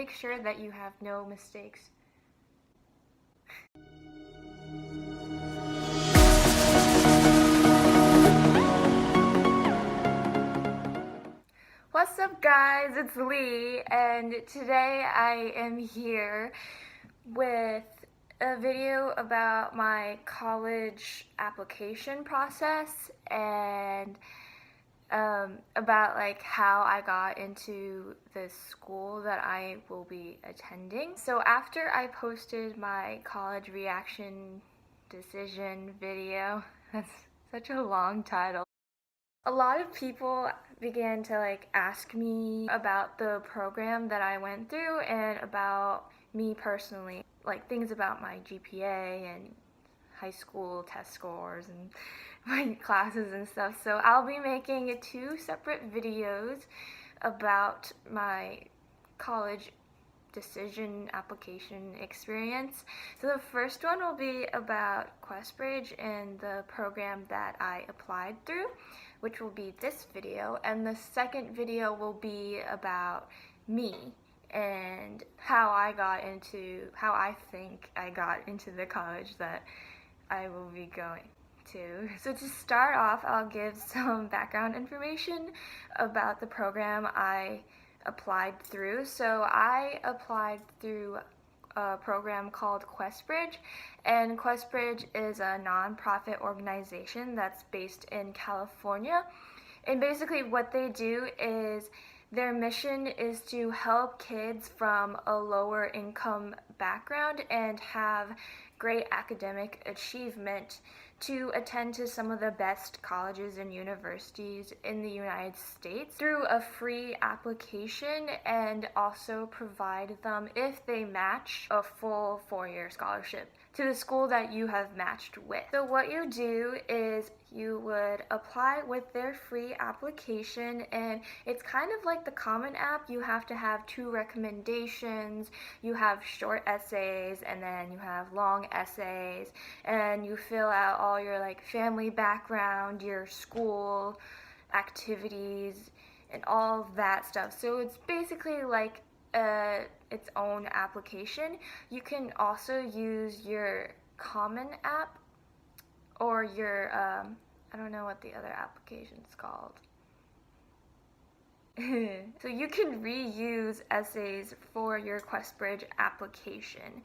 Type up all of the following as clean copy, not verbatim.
Make sure that you have no mistakes. What's up, guys? It's Lee, and today I am here with a video about my college application process and about like how I got into the school that I will be attending. So after I posted my college reaction decision video, that's such a long title, a lot of people began to like ask me about the program that I went through and about me personally, like things about my GPA and high school test scores and my classes and stuff. So I'll be making 2 separate videos about my college decision application experience. So the first one will be about Questbridge and the program that I applied through, which will be this video, and the second video will be about me and how I think I got into the college that I will be going to. So to start off, I'll give some background information about the program I applied through. So I applied through a program called Questbridge, and Questbridge is a non-profit organization that's based in California. And basically what they do is their mission is to help kids from a lower income background and have great academic achievement to attend to some of the best colleges and universities in the United States through a free application, and also provide them, if they match, a full 4-year scholarship to the school that you have matched with. So what you do is you would apply with their free application, and it's kind of like the Common App. You have to have 2 recommendations, you have short essays, and then you have long essays, and you fill out all your like family background, your school activities, and all of that stuff. So it's basically like its own application. You can also use your Common App or your I don't know what the other application's called. So you can reuse essays for your Questbridge application.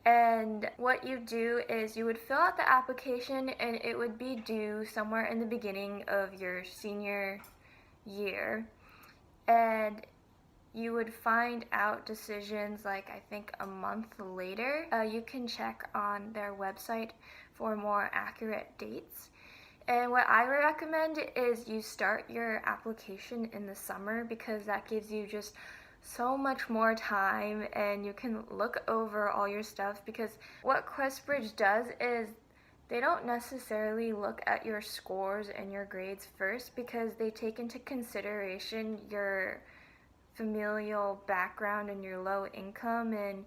And what you do is you would fill out the application, and it would be due somewhere in the beginning of your senior year. And you would find out decisions like I think a month later. You can check on their website for more accurate dates. And what I would recommend is you start your application in the summer, because that gives you just so much more time and you can look over all your stuff. Because what Questbridge does is they don't necessarily look at your scores and your grades first, because they take into consideration your familial background and your low income and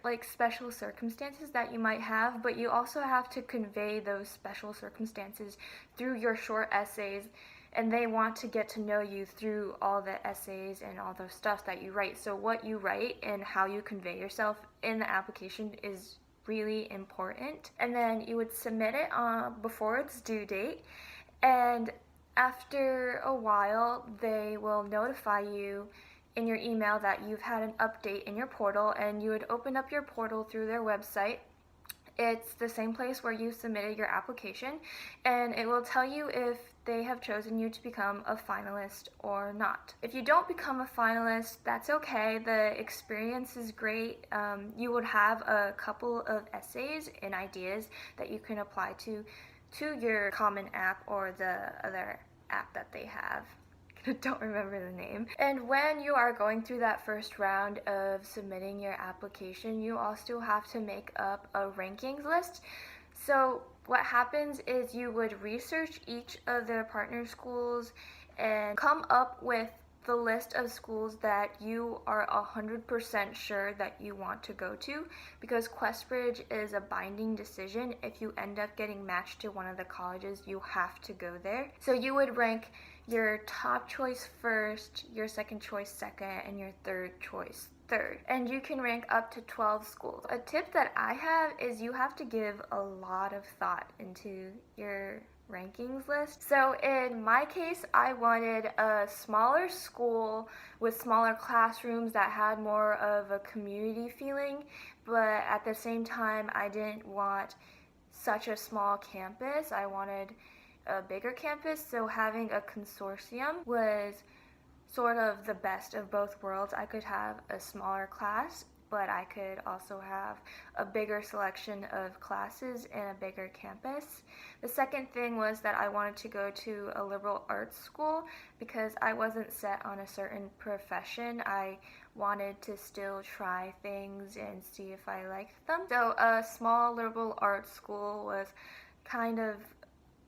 like special circumstances that you might have. But you also have to convey those special circumstances through your short essays, and they want to get to know you through all the essays and all the stuff that you write. So what you write and how you convey yourself in the application is really important. And then you would submit it before its due date, and after a while they will notify you in your email that you've had an update in your portal, and you would open up your portal through their website. It's the same place where you submitted your application, and it will tell you if they have chosen you to become a finalist or not. If you don't become a finalist, that's okay. The experience is great. You would have a couple of essays and ideas that you can apply to your Common App or the other app that they have. I don't remember the name. And when you are going through that first round of submitting your application, you also have to make up a rankings list. So what happens is you would research each of their partner schools and come up with the list of schools that you are 100% sure that you want to go to, because Questbridge is a binding decision. If you end up getting matched to one of the colleges, you have to go there. So you would rank your top choice first, your second choice second, and your third choice third, and you can rank up to 12 schools. A tip that I have is you have to give a lot of thought into your rankings list. So in my case, I wanted a smaller school with smaller classrooms that had more of a community feeling, but at the same time, I didn't want such a small campus. I wanted a bigger campus, so having a consortium was sort of the best of both worlds. I could have a smaller class, but I could also have a bigger selection of classes in a bigger campus. The second thing was that I wanted to go to a liberal arts school because I wasn't set on a certain profession. I wanted to still try things and see if I liked them. So a small liberal arts school was kind of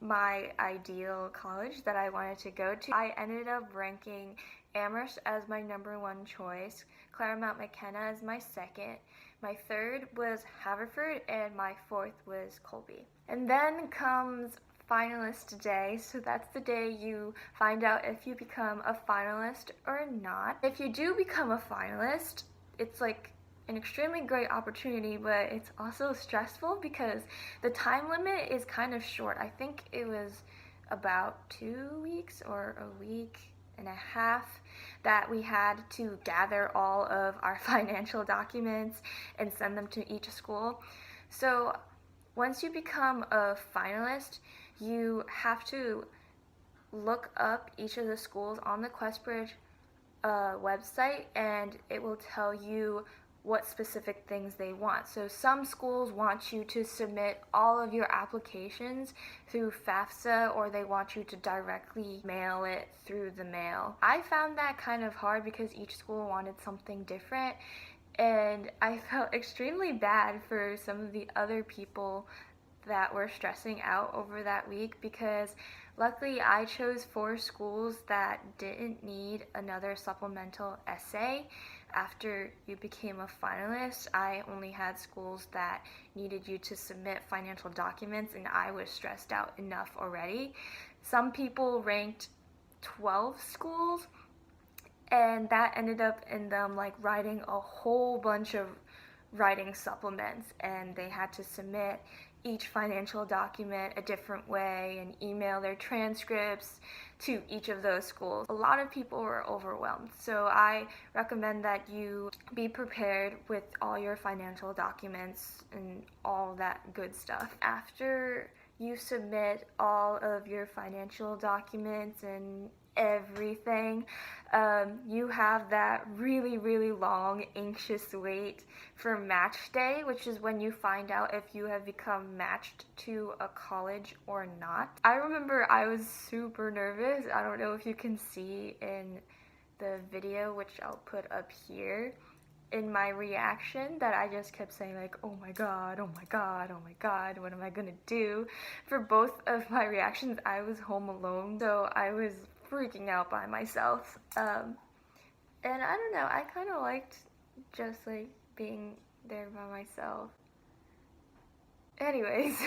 my ideal college that I wanted to go to. I ended up ranking Amherst as my #1 choice, Claremont McKenna as my second, my third was Haverford, and my fourth was Colby. And then comes finalist day, so that's the day you find out if you become a finalist or not. If you do become a finalist, it's like an extremely great opportunity, but it's also stressful because the time limit is kind of short. I think it was about 2 weeks or a week and a half that we had to gather all of our financial documents and send them to each school. So once you become a finalist, you have to look up each of the schools on the Questbridge website, and it will tell you what specific things they want. So some schools want you to submit all of your applications through FAFSA, or they want you to directly mail it through the mail. I found that kind of hard because each school wanted something different, and I felt extremely bad for some of the other people that were stressing out over that week because luckily I chose 4 schools that didn't need another supplemental essay after you became a finalist. I only had schools that needed you to submit financial documents, and I was stressed out enough already. Some people ranked 12 schools, and that ended up in them like writing a whole bunch of writing supplements, and they had to submit each financial document a different way and email their transcripts to each of those schools. A lot of people were overwhelmed, so I recommend that you be prepared with all your financial documents and all that good stuff. After you submit all of your financial documents and everything, you have that really long anxious wait for match day, which is when you find out if you have become matched to a college or not. I remember I was super nervous. I don't know if you can see in the video, which I'll put up here, in my reaction, that I just kept saying like, oh my god, oh my god, oh my god, what am I gonna do? For both of my reactions, I was home alone, so I was freaking out by myself. And I don't know, I kind of liked just like being there by myself. Anyways,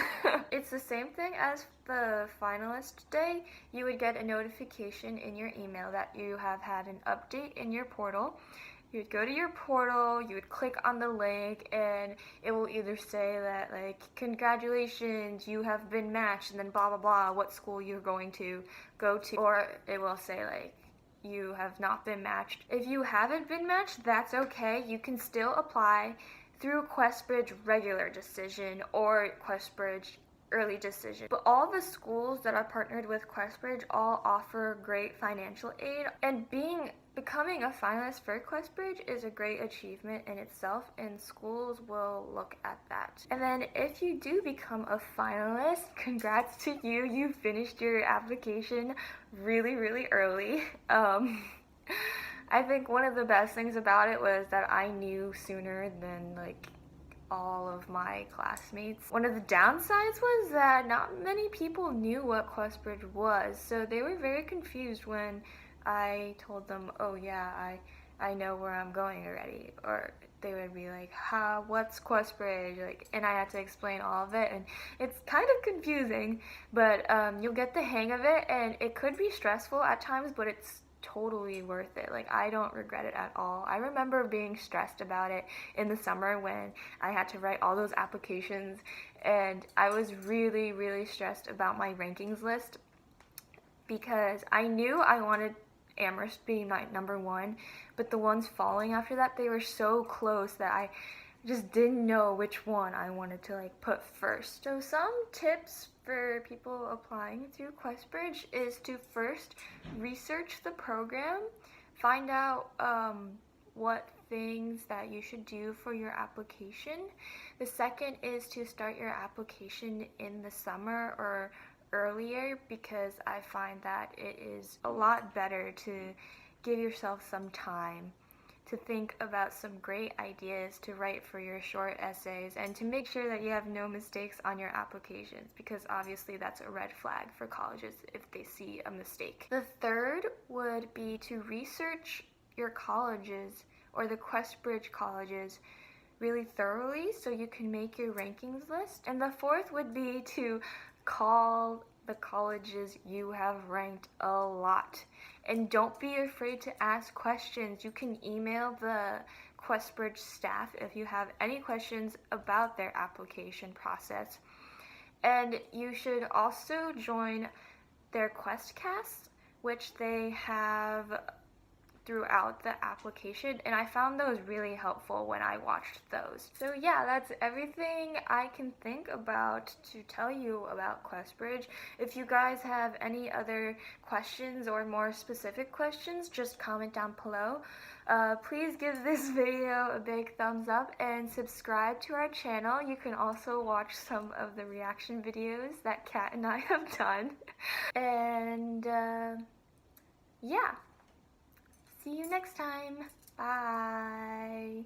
it's the same thing as the finalist day. You would get a notification in your email that you have had an update in your portal. You would go to your portal, you would click on the link, and it will either say that like, congratulations, you have been matched, and then blah blah blah, what school you're going to go to, or it will say like, you have not been matched. If you haven't been matched, that's okay. You can still apply through Questbridge regular decision or Questbridge early decision. But all the schools that are partnered with Questbridge all offer great financial aid, and becoming a finalist for Questbridge is a great achievement in itself, and schools will look at that. And then if you do become a finalist, congrats to you. You finished your application really early. I think one of the best things about it was that I knew sooner than like all of my classmates. One of the downsides was that not many people knew what Questbridge was, so they were very confused when I told them, oh yeah, I know where I'm going already, or they would be like, what's Questbridge? Like, and I had to explain all of it, and it's kind of confusing, but you'll get the hang of it, and it could be stressful at times, but it's totally worth it. Like, I don't regret it at all. I remember being stressed about it in the summer when I had to write all those applications, and I was really, really stressed about my rankings list because I knew I wanted Amherst being my number one, but the ones following after that, they were so close that I just didn't know which one I wanted to like put first. So some tips for people applying through Questbridge is to first research the program, find out what things that you should do for your application. The second is to start your application in the summer or earlier, because I find that it is a lot better to give yourself some time to think about some great ideas to write for your short essays and to make sure that you have no mistakes on your applications, because obviously that's a red flag for colleges if they see a mistake. The third would be to research your colleges or the Questbridge colleges really thoroughly so you can make your rankings list. And the fourth would be to call the colleges you have ranked a lot. And don't be afraid to ask questions. You can email the Questbridge staff if you have any questions about their application process. And you should also join their Questcasts, which they have throughout the application, and I found those really helpful when I watched those. So yeah, that's everything I can think about to tell you about Questbridge. If you guys have any other questions or more specific questions, just comment down below. Please give this video a big thumbs up and subscribe to our channel. You can also watch some of the reaction videos that Kat and I have done. And yeah. See you next time. Bye.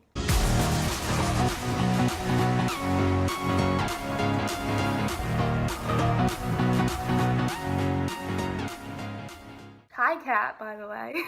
Hi, Kat, by the way.